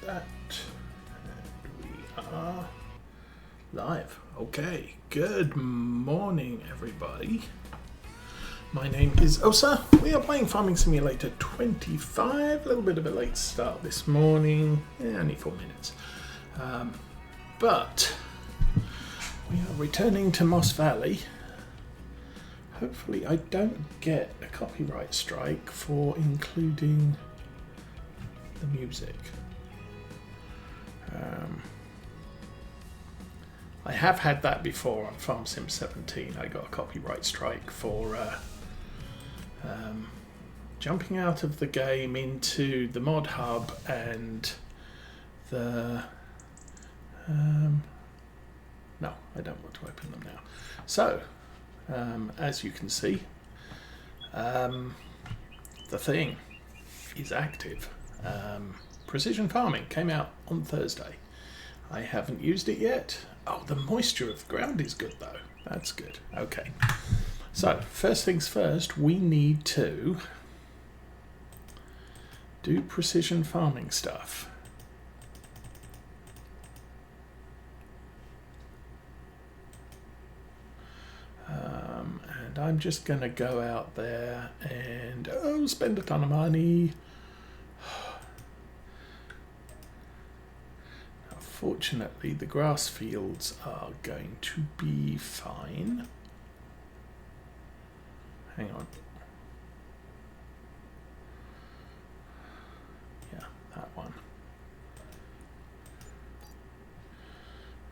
that. And we are live. Okay, good morning everybody. My name is Osa. We are playing Farming Simulator 25. A little bit of a late start this morning. Only 4 minutes. But we are returning to Moss Valley. Hopefully I don't get a copyright strike for including the music. I have had that before on Farm Sim 17. I got a copyright strike for jumping out of the game into the mod hub and the... no, I don't want to open them now. So, as you can see, the thing is active. Precision Farming came out on Thursday. I haven't used it yet. Oh, the moisture of the ground is good though. That's good. Okay. So, first things first, we need to do precision farming stuff. And I'm just going to go out there and spend a ton of money. Fortunately, the grass fields are going to be fine. Hang on. Yeah, that one.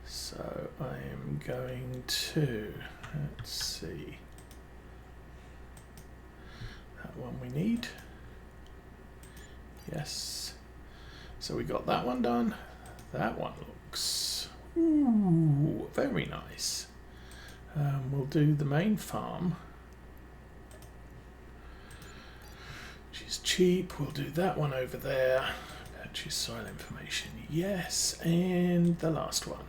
So I am going to, let's see. That one we need. Yes. So we got that one done. That one looks very nice. We'll do the main farm, which is cheap. We'll do that one over there. Purchase soil information, yes, and the last one.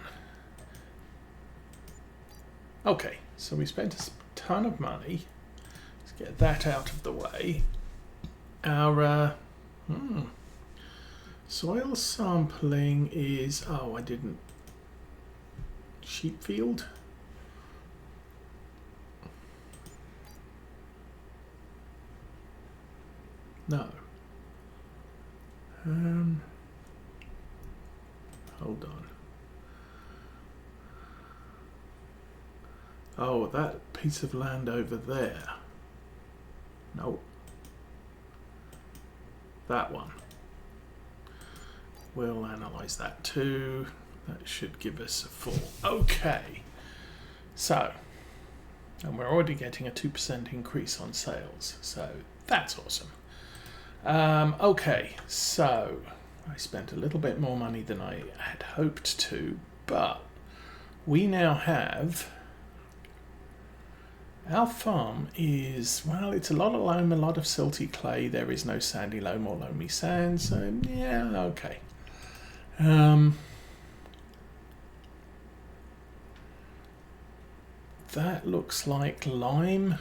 Okay, so we spent a ton of money. Let's get that out of the way. Our soil sampling is, I didn't, sheep field? No. Hold on. Oh, that piece of land over there. Nope. That one. We'll analyse that too. That should give us a full. Okay. So, and we're already getting a 2% increase on sales. So that's awesome. Okay, so I spent a little bit more money than I had hoped to, but we now have... Our farm is, well, it's a lot of loam, a lot of silty clay. There is no sandy loam or loamy sand, so yeah, okay. That looks like lime.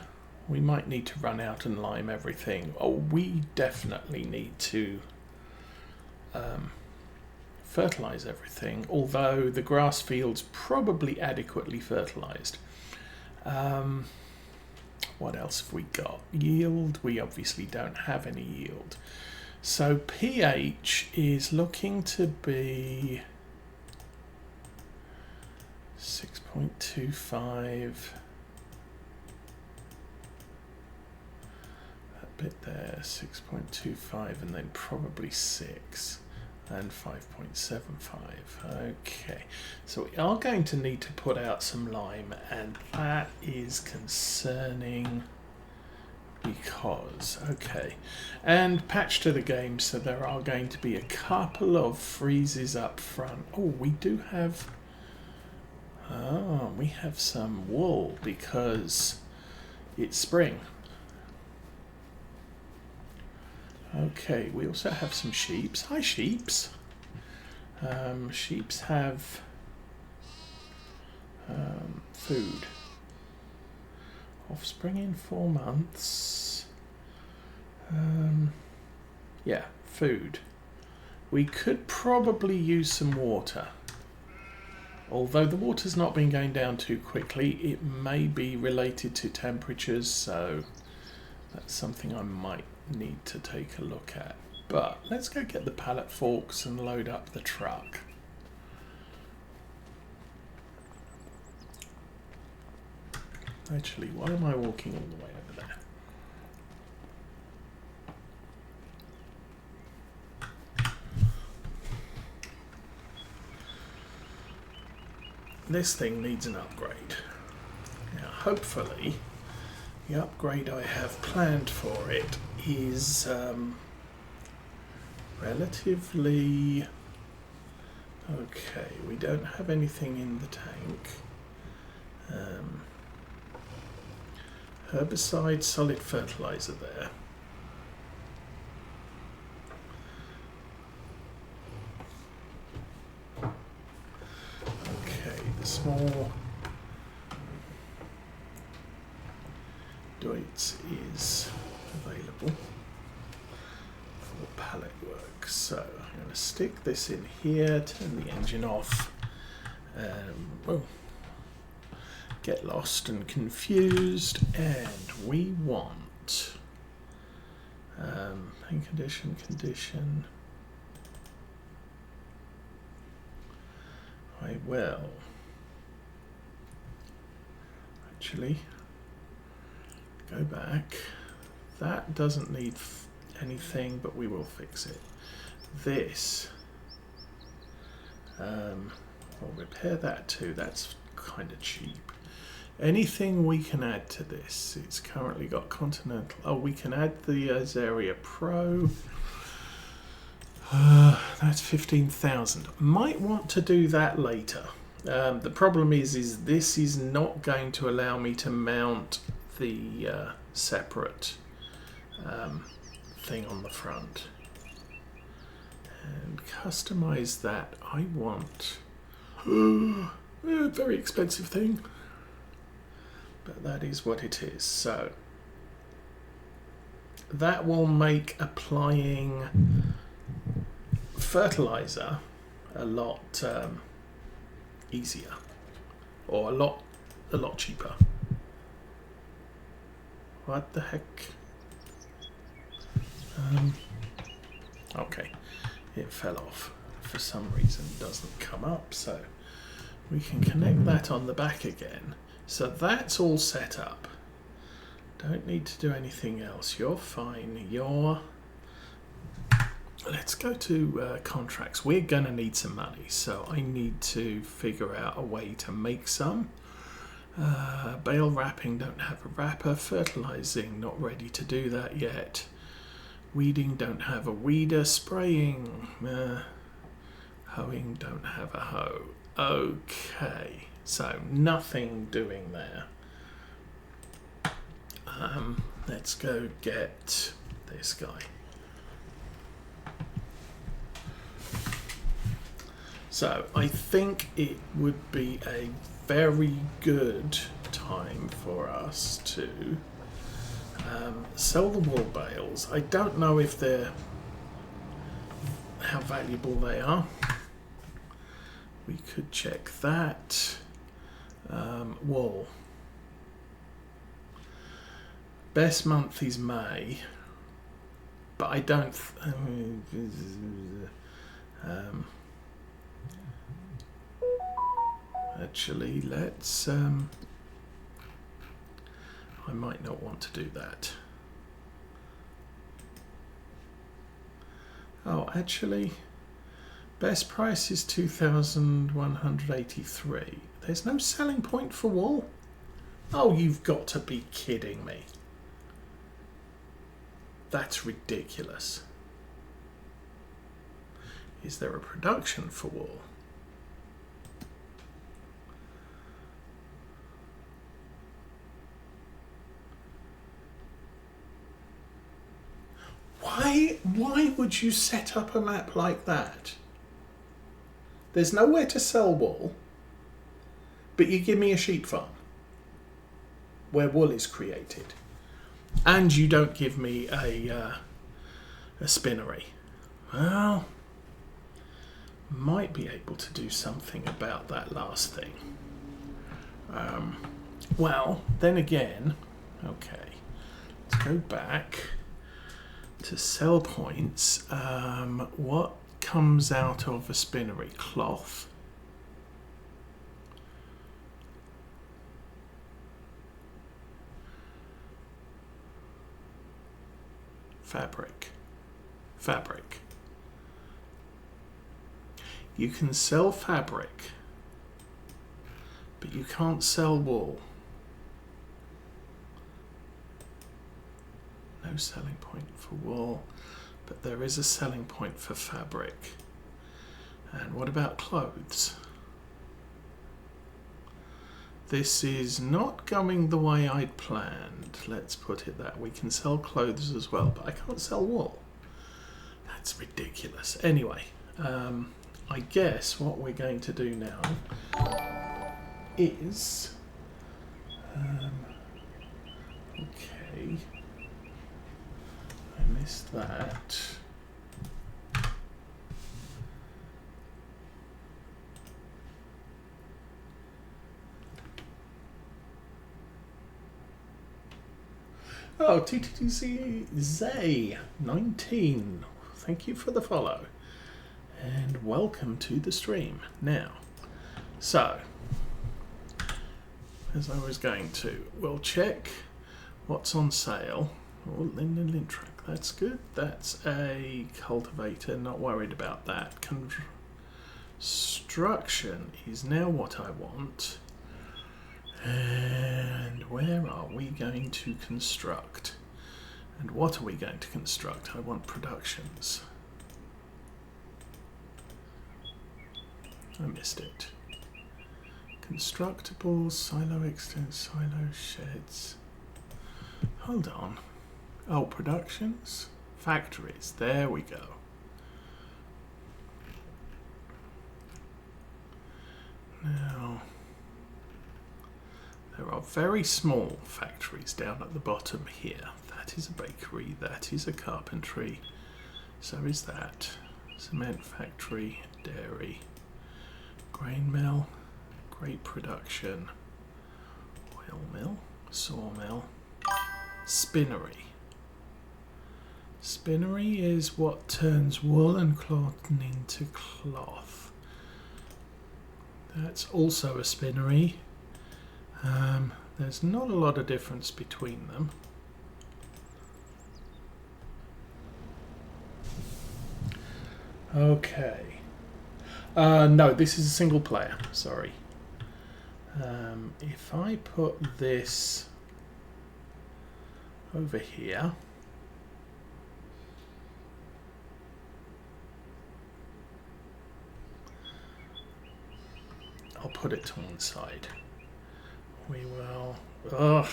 We might need to run out and lime everything. Oh, we definitely need to fertilize everything, although the grass field's probably adequately fertilized. What else have we got? Yield, we obviously don't have any yield. So pH is looking to be 6.25. That bit there, 6.25, and then probably 6 and 5.75. Okay, so we are going to need to put out some lime, and that is concerning because, okay, and patch to the game, so there are going to be a couple of freezes up front. Oh, we do have, we have some wool because it's spring. Okay, we also have some sheeps. Hi, sheeps. Sheeps have food. Offspring in 4 months. Yeah, food. We could probably use some water. Although the water's not been going down too quickly, it may be related to temperatures, so that's something I might need to take a look at. But let's go get the pallet forks and load up the truck. Actually, why am I walking all the way over there? This thing needs an upgrade. Now, hopefully, the upgrade I have planned for it is relatively okay. We don't have anything in the tank. Herbicide, solid fertilizer there. Okay, the small Deutz is available for pallet work. So I'm going to stick this in here, turn the engine off. Well, get lost and confused, and we want paint condition. I will actually go back. That doesn't need anything, but we will fix it. This we'll repair that too. That's kind of cheap. Anything we can add to this? It's currently got Continental. Oh, we can add the Azaria Pro. That's 15,000. Might want to do that later. The problem is this is not going to allow me to mount the separate thing on the front. And customize that. I want a very expensive thing. But that is what it is. So that will make applying fertilizer a lot easier, or a lot cheaper. What the heck? Okay, it fell off for some reason. Doesn't come up, so we can connect that on the back again. So that's all set up. Don't need to do anything else. You're fine. Let's go to contracts. We're going to need some money, so I need to figure out a way to make some. Bale wrapping, don't have a wrapper. Fertilizing, not ready to do that yet. Weeding, don't have a weeder. Spraying, hoeing, don't have a hoe. Okay. So nothing doing there. Let's go get this guy. So I think it would be a very good time for us to sell the wool bales. I don't know if how valuable they are. We could check that. Wool. Best month is May, but I don't. Actually, let's. I might not want to do that. Oh, actually, best price is 2,183. There's no selling point for wool? Oh, you've got to be kidding me. That's ridiculous. Is there a production for wool? Why would you set up a map like that? There's nowhere to sell wool, but you give me a sheep farm where wool is created, and you don't give me a spinnery. Well, might be able to do something about that last thing. Well, then again, okay, let's go back to sell points. What comes out of a spinnery? Cloth. Fabric. Fabric. You can sell fabric, but you can't sell wool. No selling point for wool, but there is a selling point for fabric. And what about clothes? This is not going the way I'd planned. Let's put it that. We can sell clothes as well, but I can't sell wool. That's ridiculous. Anyway, I guess what we're going to do now is... okay. I missed that. Oh, TTTC 19. Thank you for the follow. And welcome to the stream. Now, so, as I was going to, we'll check what's on sale. Oh, lint track, that's good. That's a cultivator, not worried about that. Construction is now what I want. And where are we going to construct? And what are we going to construct? I want productions. I missed it. Constructibles, silo extend, silo sheds. Hold on. Oh, productions? Factories. There we go. Now, there are very small factories down at the bottom here. That is a bakery, that is a carpentry, so is that. Cement factory, dairy, grain mill, grape production, oil mill, sawmill, spinnery. Spinnery is what turns wool and cotton into cloth. That's also a spinnery. There's not a lot of difference between them. Okay. No, this is a single player. Sorry. If I put this over here, I'll put it to one side. We will. Ugh.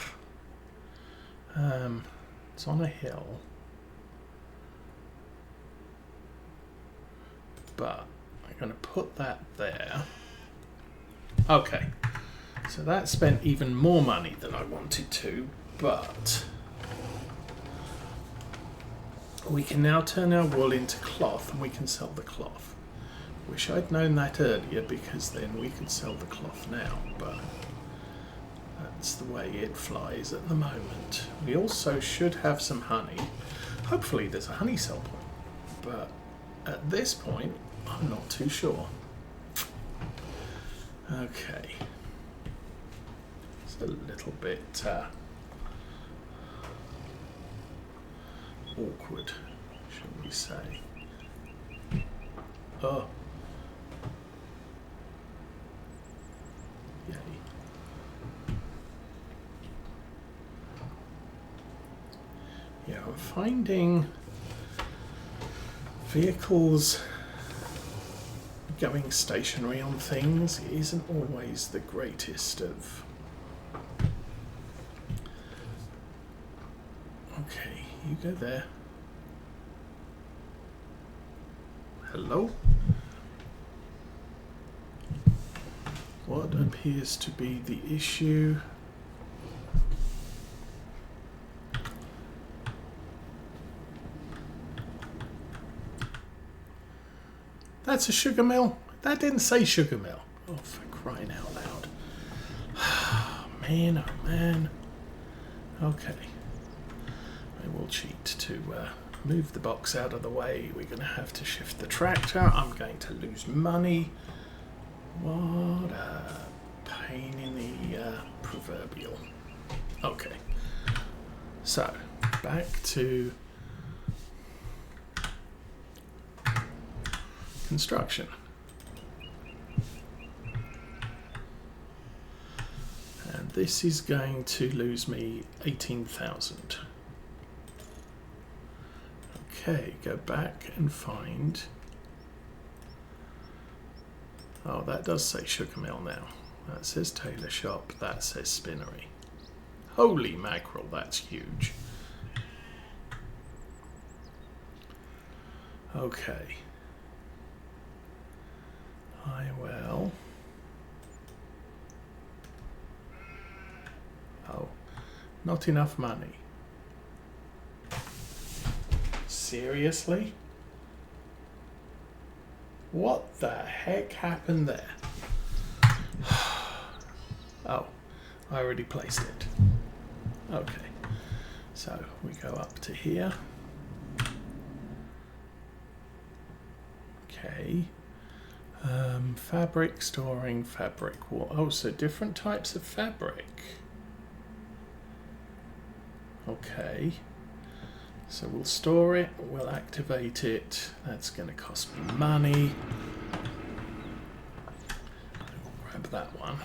It's on a hill, but I'm going to put that there. Okay, so that spent even more money than I wanted to, but we can now turn our wool into cloth and we can sell the cloth. Wish I'd known that earlier, because then we could sell the cloth now, but that's the way it flies at the moment. We also should have some honey. Hopefully there's a honey sell point, but at this point I'm not too sure. Okay, it's a little bit awkward, shall we say. Oh. Yay. Yeah, I'm finding vehicles going stationary on things isn't always the greatest of... Okay, you go there. Hello? What appears to be the issue? That's a sugar mill? That didn't say sugar mill. Oh, for crying out loud. Man, oh man. Okay. I will cheat to move the box out of the way. We're going to have to shift the tractor. I'm going to lose money. What a pain in the proverbial. Okay. So, back to construction. And this is going to lose me 18,000. Okay, go back and find. Oh, that does say sugar mill now. That says tailor shop, that says spinnery. Holy mackerel, that's huge. Okay. I will. Oh, not enough money. Seriously? What the heck happened there? Oh, I already placed it. Okay, so we go up to here. Okay. Fabric, storing fabric. Oh, so different types of fabric. Okay. So we'll store it, we'll activate it. That's going to cost me money. I'll grab that one.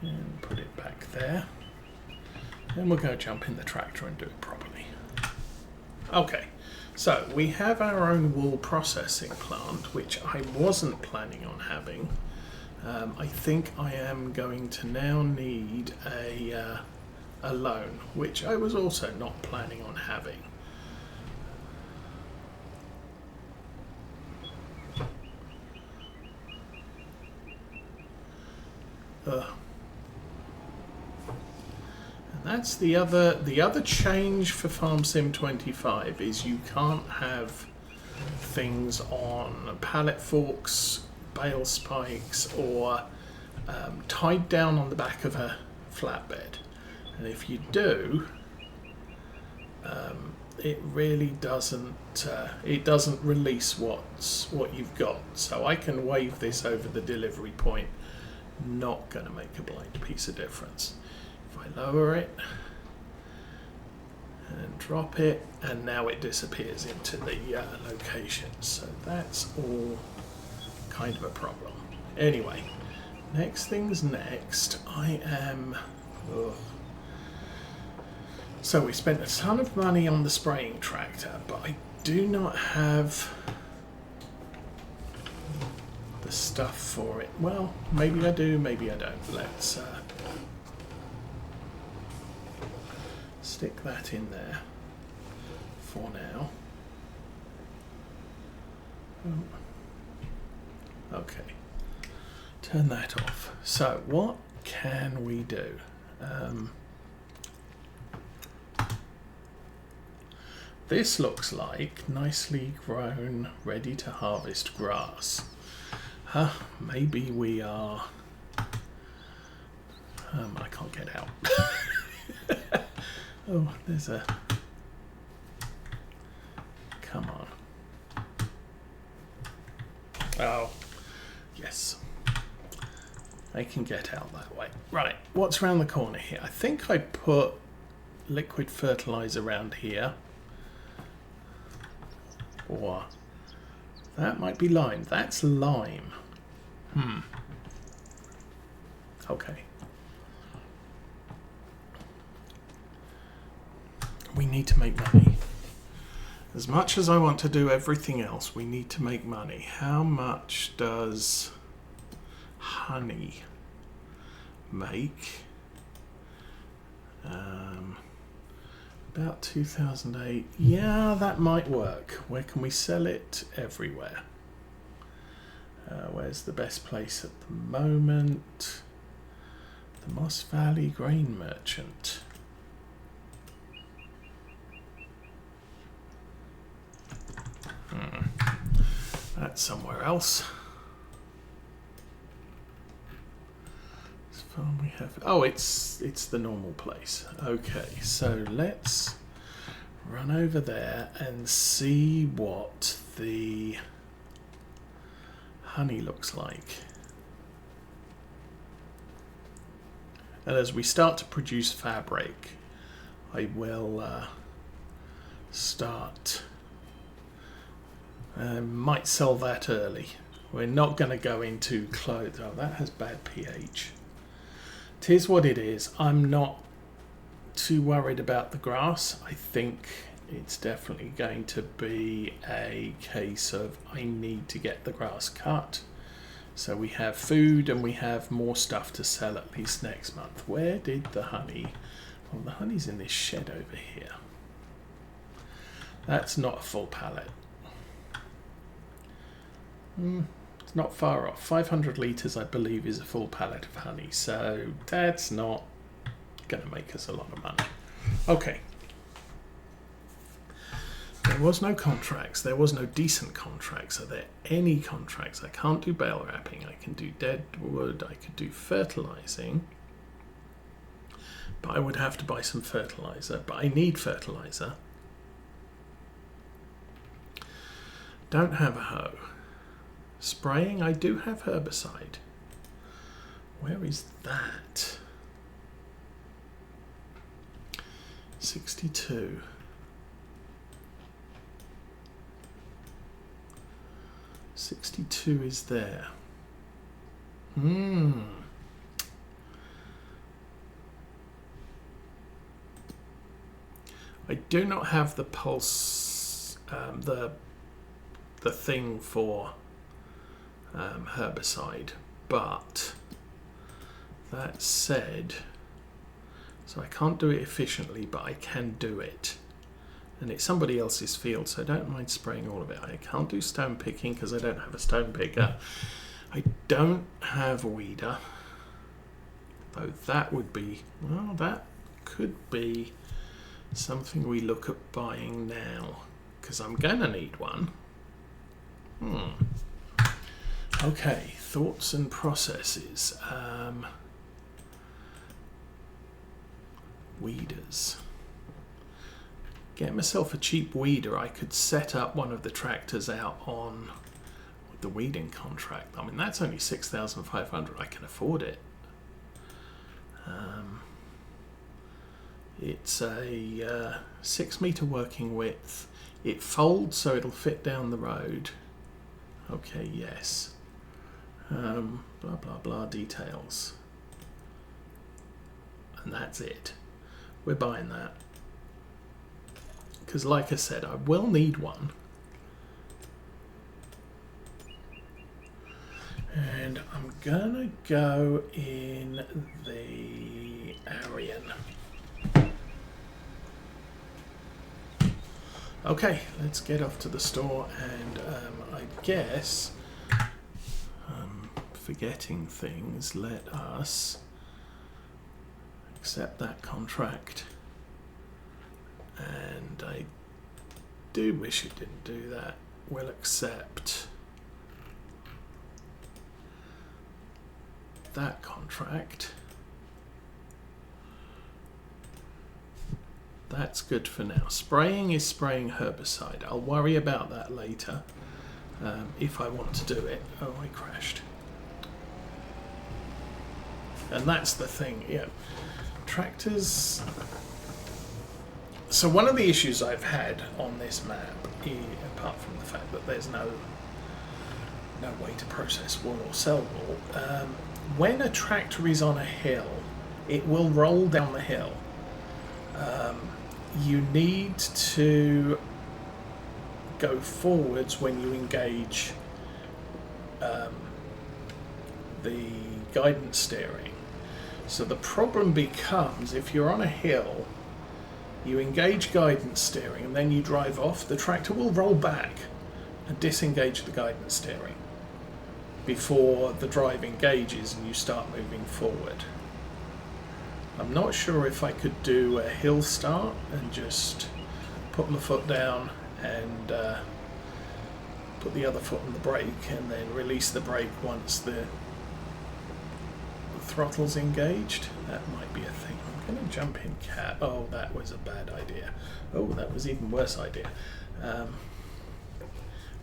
And put it back there. Then we'll go jump in the tractor and do it properly. Okay, so we have our own wool processing plant, which I wasn't planning on having. I think I am going to now need a loan, which I was also not planning on having. And that's the other change for Farm Sim 25 is you can't have things on pallet forks, bale spikes, or tied down on the back of a flatbed. And if you do, it really doesn't release what you've got. So I can wave this over the delivery point. Not going to make a blind piece of difference. If I lower it and drop it, and now it disappears into the location. So that's all kind of a problem. Anyway, next thing's next. I am... Ugh. So we spent a ton of money on the spraying tractor, but I do not have the stuff for it. Well, maybe I do, maybe I don't. Let's stick that in there for now. Okay, turn that off. So what can we do? This looks like nicely grown, ready to harvest grass. Maybe we are... I can't get out. Oh, there's a... Come on. Oh, yes. I can get out that way. Right, what's around the corner here? I think I put liquid fertilizer around here. Or that might be lime. That's lime. Okay. We need to make money. As much as I want to do everything else, we need to make money. How much does honey make? About 2008. Yeah, that might work. Where can we sell it? Everywhere. Where's the best place at the moment? The Moss Valley Grain Merchant. that somewhere else. We have, oh, it's the normal place. Okay, so let's run over there and see what the honey looks like. And as we start to produce fabric, I will start, might sell that early. We're not going to go into clothes. Oh, that has bad pH. Tis what it is. I'm not too worried about the grass. I think it's definitely going to be a case of I need to get the grass cut. So we have food and we have more stuff to sell at least next month. Where did the honey? Well, the honey's in this shed over here. That's not a full pallet. It's not far off. 500 litres, I believe, is a full pallet of honey. So that's not going to make us a lot of money. Okay. There was no contracts. There was no decent contracts. Are there any contracts? I can't do bale wrapping. I can do dead wood. I could do fertilizing. But I would have to buy some fertilizer. But I need fertilizer. Don't have a hoe. Spraying, I do have herbicide. Where is that? 62. 62 is there. I do not have the pulse, the thing for herbicide, but that said, so I can't do it efficiently, but I can do it, and it's somebody else's field, so I don't mind spraying all of it. I can't do stone picking because I don't have a stone picker. I don't have a weeder, though that would be, well, that could be something we look at buying now, because I'm gonna need one. Okay, thoughts and processes. Weeders. Get myself a cheap weeder. I could set up one of the tractors out on the weeding contract. I mean, that's only 6,500. I can afford it. It's a 6 meter working width. It folds so it'll fit down the road. Okay, yes. Blah, blah, blah, details. And that's it. We're buying that. Because like I said, I will need one. And I'm gonna go in the Aryan. Okay, let's get off to the store, and I guess forgetting things, let us accept that contract. And I do wish it didn't do that. We'll accept that contract. That's good for now. Spraying is spraying herbicide. I'll worry about that later if I want to do it. Oh, I crashed. And that's the thing, yeah. Tractors. So one of the issues I've had on this map, apart from the fact that there's no way to process wool or sell wool, when a tractor is on a hill, it will roll down the hill. You need to go forwards when you engage the guidance steering. So the problem becomes, if you're on a hill, you engage guidance steering and then you drive off, the tractor will roll back and disengage the guidance steering before the drive engages and you start moving forward. I'm not sure if I could do a hill start and just put my foot down and put the other foot on the brake and then release the brake once the throttle's engaged. That might be a thing. I'm going to jump in cab. Oh, that was a bad idea. Oh, that was even worse idea.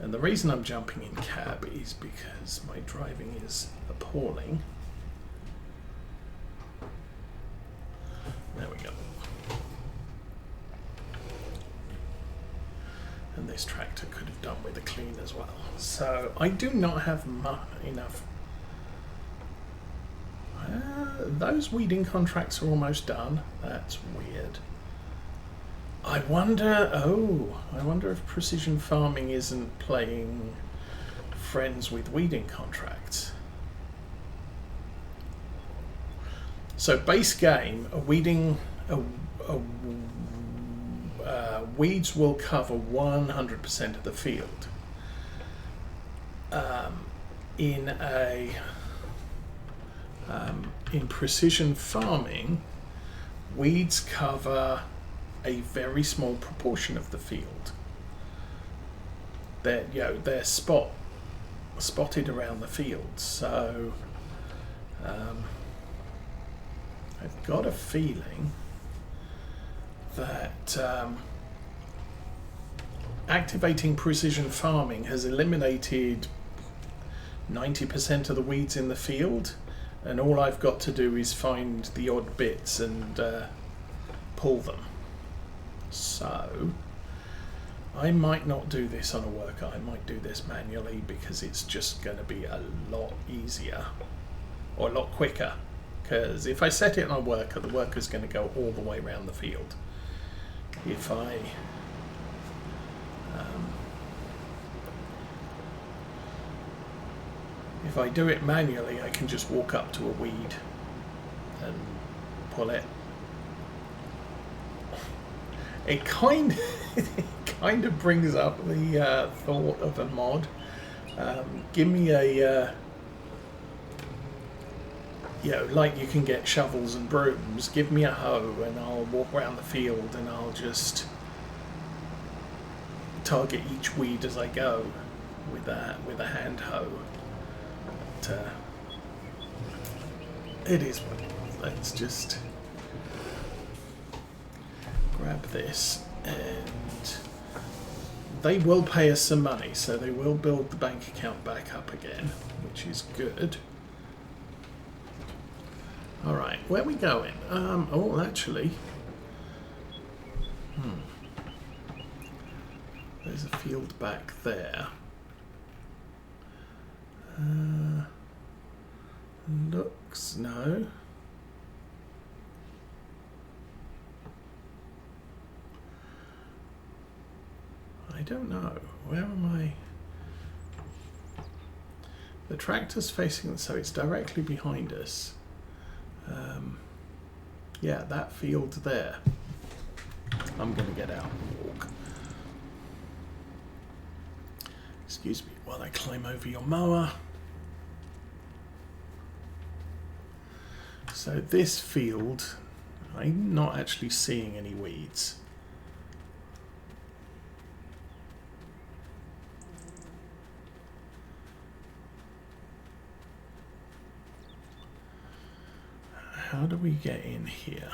And the reason I'm jumping in cab is because my driving is appalling. There we go. And this tractor could have done with a clean as well. So I do not have enough. Those weeding contracts are almost done. That's weird. I wonder if precision farming isn't playing friends with weeding contracts. So base game, weeds will cover 100% of the field. In precision farming, weeds cover a very small proportion of the field. They're spotted around the field. So I've got a feeling that activating precision farming has eliminated 90% of the weeds in the field, and all I've got to do is find the odd bits and pull them. So I might not do this on a worker. I might do this manually because it's just going to be a lot easier or a lot quicker. Because if I set it on a worker, the worker's going to go all the way around the field. If I do it manually, I can just walk up to a weed and pull it. It kind of brings up the thought of a mod. Give me a like you can get shovels and brooms. Give me a hoe and I'll walk around the field and I'll just target each weed as I go with a hand hoe. But, it is what it is. Let's just grab this, and they will pay us some money, so they will build the bank account back up again, which is good. All right, where are we going? Actually, there's a field back there. No. I don't know. Where am I? The tractor's facing, so it's directly behind us. Yeah, that field there. I'm going to get out and walk. Excuse me while I climb over your mower. So this field, I'm not actually seeing any weeds. How do we get in here?